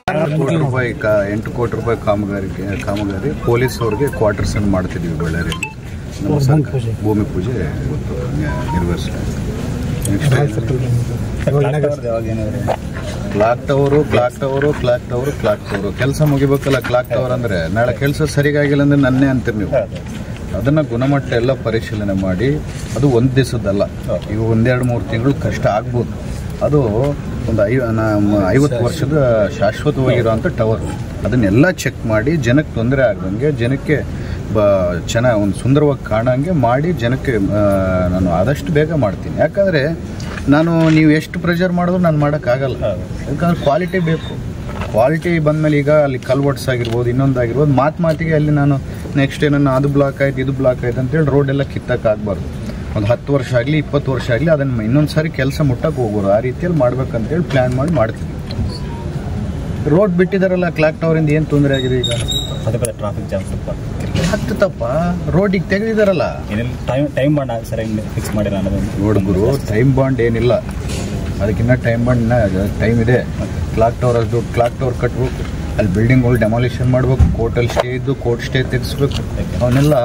8 ಕೋಟಿ ರೂಪಾಯಿ ಕಾಮಗಾರಿ ಪೊಲೀಸ್ ಅವ್ರಿಗೆ ಕ್ವಾರ್ಟರ್ಸ್ ಅನ್ನು ಮಾಡ್ತಿದ್ವಿ ಬಳ್ಳಾರಿಯಲ್ಲಿ. ಭೂಮಿ ಪೂಜೆ ಇವತ್ತು ನೆರವೇರಿಸ್ತಾ ಕ್ಲಾಕ್ ಟವರು ಕೆಲಸ ಮುಗಿಬೇಕಲ್ಲ. ಕ್ಲಾಕ್ ಟವರ್ ಅಂದರೆ ನಾಳೆ ಕೆಲಸ ಸರಿಗಾಗಿಲ್ಲ ಅಂದ್ರೆ ನನ್ನೇ ಅಂತೀರಿ ನೀವು. ಅದನ್ನು ಗುಣಮಟ್ಟ ಎಲ್ಲ ಪರಿಶೀಲನೆ ಮಾಡಿ, ಅದು ಒಂದು ದಿವಸದಲ್ಲ, ಈಗ 1-2-3 ತಿಂಗಳು ಕಷ್ಟ ಆಗ್ಬೋದು. ಅದು ಒಂದು 50 ವರ್ಷದ ಶಾಶ್ವತವಾಗಿರೋಂಥ ಟವರ್. ಅದನ್ನೆಲ್ಲ ಚೆಕ್ ಮಾಡಿ ಜನಕ್ಕೆ ತೊಂದರೆ ಆಗದಂಗೆ, ಜನಕ್ಕೆ ಚೆನ್ನಾಗಿ ಒಂದು ಸುಂದರವಾಗಿ ಕಾಣೋಂಗೆ ಮಾಡಿ ಜನಕ್ಕೆ ನಾನು ಆದಷ್ಟು ಬೇಗ ಮಾಡ್ತೀನಿ. ಯಾಕಂದರೆ ನೀವು ಎಷ್ಟು ಪ್ರೆಷರ್ ಮಾಡಿದ್ರು ನಾನು ಮಾಡೋಕ್ಕಾಗಲ್ಲ. ಯಾಕಂದ್ರೆ ಕ್ವಾಲಿಟಿ ಬೇಕು. ಕ್ವಾಲಿಟಿ ಬಂದಮೇಲೆ ಈಗ ಅಲ್ಲಿ ಕಲ್ವರ್ಟ್ಸ್ ಆಗಿರ್ಬೋದು, ಇನ್ನೊಂದಾಗಿರ್ಬೋದು, ಮಾತಿಗೆ ಅಲ್ಲಿ ನಾನು ನೆಕ್ಸ್ಟ್ ಏನನ್ನ ಅದು ಬ್ಲಾಕ್ ಆಯ್ತು ಇದು ಬ್ಲಾಕ್ ಆಯ್ತು ಅಂತೇಳಿ ರೋಡೆಲ್ಲ ಕಿತ್ತಕ್ಕಾಗಬಾರ್ದು. ಒಂದು 10 ವರ್ಷ ಆಗಲಿ 20 ವರ್ಷ ಆಗಲಿ ಅದನ್ನು ಇನ್ನೊಂದು ಸಾರಿ ಕೆಲಸ ಮುಟ್ಟಕ್ಕೆ ಹೋಗೋರು ಆ ರೀತಿಯಲ್ಲಿ ಮಾಡ್ಬೇಕಂತೇಳಿ ಪ್ಲ್ಯಾನ್ ಮಾಡಿ ಮಾಡ್ತೀವಿ. ರೋಡ್ ಬಿಟ್ಟಿದ್ದಾರಲ್ಲ ಕ್ಲಾಕ್ ಟವರಿಂದ ಏನು ತೊಂದರೆ ಆಗಿದೆ ಈಗ? ಅದೇ ಟ್ರಾಫಿಕ್ ಜಾಮ್ ಸ್ವಲ್ಪ ಆಗ್ತದಪ್ಪ. ರೋಡಿಗೆ ತೆಗೆದಿದ್ದಾರಲ್ಲ, ಟೈಮ್ ಬಾಂಡ್ ಸರಿಯಾಗಿ ಫಿಕ್ಸ್ ಮಾಡಿರ ಅನ್ನೋದು ನೋಡಿದ್ರು. ಟೈಮ್ ಬಾಂಡ್ ಏನಿಲ್ಲ, ಅದಕ್ಕಿಂತ ಟೈಮ್ ಬಾಂಡ್ ಟೈಮ್ ಇದೆ. ಕ್ಲಾಕ್ ಟವರ್ ಕಟ್ಟಬೇಕು, ಅಲ್ಲಿ ಬಿಲ್ಡಿಂಗ್ಗಳು ಡೆಮಾಲಿಷನ್ ಮಾಡಬೇಕು, ಕೋರ್ಟಲ್ಲಿ ಸ್ಟೇ ಇದ್ದು ಕೋರ್ಟ್ ಸ್ಟೇ ತೆಗೆಸ್ಬೇಕು. ಅವನ್ನೆಲ್ಲ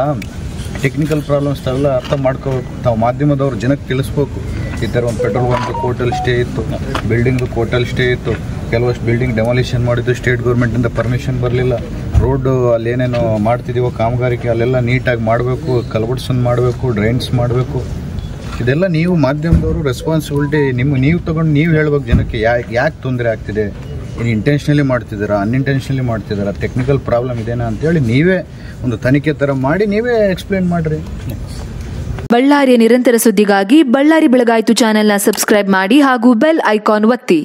ಟೆಕ್ನಿಕಲ್ ಪ್ರಾಬ್ಲಮ್ಸ್ ಅವೆಲ್ಲ ಅರ್ಥ ಮಾಡ್ಕೋಬೇಕು. ತಾವು ಮಾಧ್ಯಮದವ್ರು ಜನಕ್ಕೆ ತಿಳಿಸ್ಬೇಕು. ಈ ಥರ ಒಂದು ಪೆಟ್ರೋಲ್ ಬಂಕ್ ಕೋರ್ಟಲ್ಲಿ ಸ್ಟೇ ಇತ್ತು, ಬಿಲ್ಡಿಂಗ್ದು ಕೋರ್ಟಲ್ಲಿ ಸ್ಟೇ ಇತ್ತು, ಕೆಲವಷ್ಟು ಬಿಲ್ಡಿಂಗ್ ಡೆಮಾಲಿಷನ್ ಮಾಡಿದ್ದು ಸ್ಟೇಟ್ ಗೌರ್ಮೆಂಟಿಂದ ಪರ್ಮಿಷನ್ ಬರಲಿಲ್ಲ. ರೋಡು ಅಲ್ಲಿ ಏನೇನೋ ಮಾಡ್ತಿದ್ದೀವೋ ಕಾಮಗಾರಿಕೆ ಅಲ್ಲೆಲ್ಲ ನೀಟಾಗಿ ಮಾಡಬೇಕು, ಕಲ್ವರ್ಟ್ಸನ್ನು ಮಾಡಬೇಕು, ಡ್ರೈನ್ಸ್ ಮಾಡಬೇಕು. ಇದೆಲ್ಲ ನೀವು ಮಾಧ್ಯಮದವರು ರೆಸ್ಪಾನ್ಸಿಬಿಲಿಟಿ ನೀವು ತೊಗೊಂಡು ನೀವು ಹೇಳ್ಬೇಕು ಜನಕ್ಕೆ ಯಾಕೆ ತೊಂದರೆ ಆಗ್ತಿದೆ, ಏನು ಇಂಟೆನ್ಷನಲಿ ಮಾಡ್ತಿದ್ದೀರಾ, ಅನ್ಇಂಟೆನ್ಷನಲಿ ಮಾಡ್ತಿದ್ದೀರಾ, ಟೆಕ್ನಿಕಲ್ ಪ್ರಾಬ್ಲಮ್ ಇದೇನಾ ಅಂತೇಳಿ ನೀವೇ ಒಂದು ತನಿಖೆ ಥರ ಮಾಡಿ ನೀವೇ ಎಕ್ಸ್ಪ್ಲೇನ್ ಮಾಡಿರಿ. ಬಳ್ಳಾರಿಯ ನಿರಂತರ ಸುದ್ದಿಗಾಗಿ ಬಳ್ಳಾರಿ ಬೆಳಗಾಯಿತು ಚಾನೆಲ್ನ ಸಬ್ಸ್ಕ್ರೈಬ್ ಮಾಡಿ ಹಾಗೂ ಬೆಲ್ ಐಕಾನ್ ಒತ್ತಿ.